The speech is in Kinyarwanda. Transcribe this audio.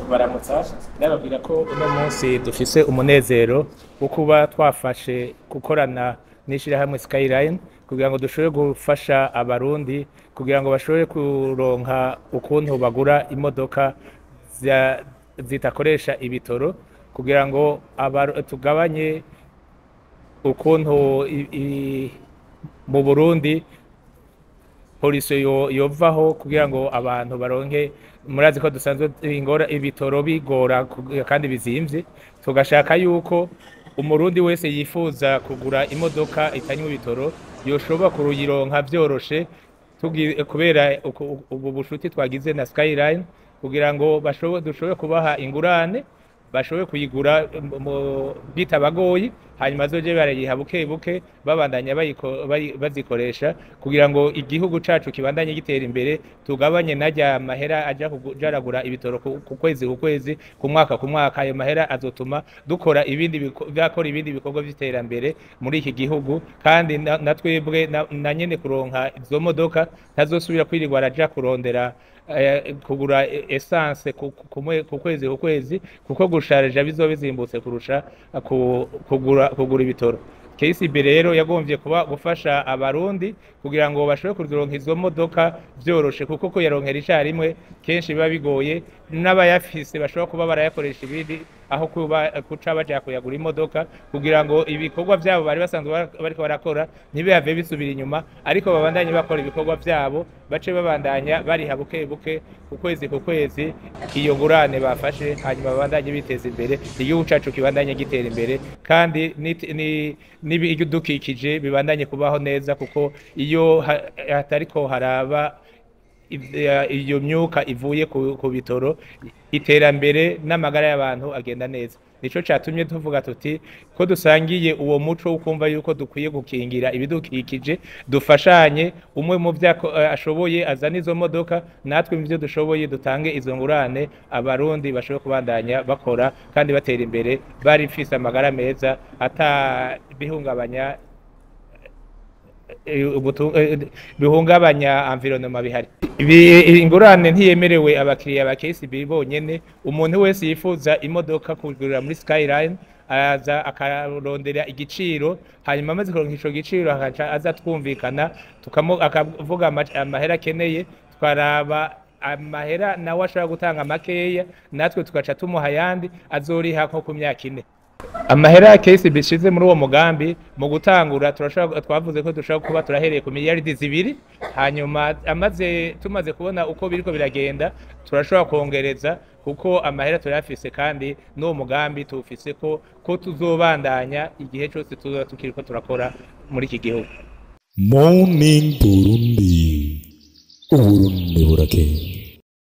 baramutsa ndababwira ko uno munsi dufise umunezero wo kuba twafashe gukorana n'ishirahamwe Skyline kugira ngo dushobore gufasha abarundi kugira ngo bashobore kuronka ukuntu bagura imodoka zitakoresha ibitoro kugira ngo tugabanye ukuntu mu Burundi polisi yovaho kugira ngo abantu baronke murazi ko dusanzwe ibitoro bigora kandi bizimvye tugashaka yuko umurundi wese yifuza kugura imodoka itanywa ibitoro yoshobora kuruyironka vyoroshe kubera ubu bushuti twagize na Skyline kugira ngo dushobore kubaha ingurane bashoboye kuyigura bitabagoye hanyuma zoje barayiha buke buke babandanya bazikoresha kugira ngo igihugu cacu kibandanye gitera imbere tugabanye najya mahera aja kujaragura ibitoro ku kwezi ku mwaka ayo mahera azotuma dukora ibindi bikorwa by'iterambere muri iki gihugu kandi natwebwe na nyene kuronka izo modoka ntazosubira kwirirwa araja kurondera kugura essence ku kwezi kuko gusharija bizobe bizimbutse kurusha kugura ibitoro. KCB rero yagombye kuba gufasha abarundi kugira ngo bashobore kuronka izo modoka vyoroshe kuko ko yaronkera icarimwe kenshi biba bigoye n'abayafise bashobora kuba barayakoresha ibindi aho kuca baje kuyagura imodoka kugira ngo ibikorwa byabo bari basanzwe bariko barakora ntibihave bisubira inyuma ariko babandanye bakora ibikorwa byabo bace babandanya bari habuke buke ku kwezi iyo ngurane bafashe hanyuma babandanye biteza imbere igihugu cacu kibandanye gitera imbere kandi n'ibidukikije bibandanye kubaho neza kuko iyo hatariko haraba iyo myuka ivuye ku bitoro iterambere n'amagara y'abantu agenda neza nico catumye tuvuga tuti ko dusangiye uwo muco ukumva yuko dukwiye gukingira ibidukikije dufashanye umwe mu vyako ashoboye azana izo modoka natwe mu byo dushoboye dutange izo ngurane abarundi bashobora kubandanya bakora kandi batera imbere bari fise amagara meza ata bihungabanya environnement bihari. Ingurane ntiyemerewe abakiriya ba KCB bonyene umuntu wese yifuza imodoka kugurira muri Skyline aza akarondera igiciro hanyuma amaze kuronka ico giciro akaca aza twumvikana akavuga amahera akeneye twaraba amahera nawe ashobora gutanga makeya natwe tugaca tumuha yandi azoriha nko ku myaka 4. Amahera KCB ishize muri uwo mugambi mu gutangura twavuze ko dushaka kuba turahereye ku miliyaridi 2 hanyuma tumaze kubona uko biriko biragenda turashobora kongereza kuko amahera turafise kandi n'uwo mugambi tufise ko tuzobandanya igihe cyose tukiriko turakora muri iki gihugu. Morning Burundi, Uburundi burakeye.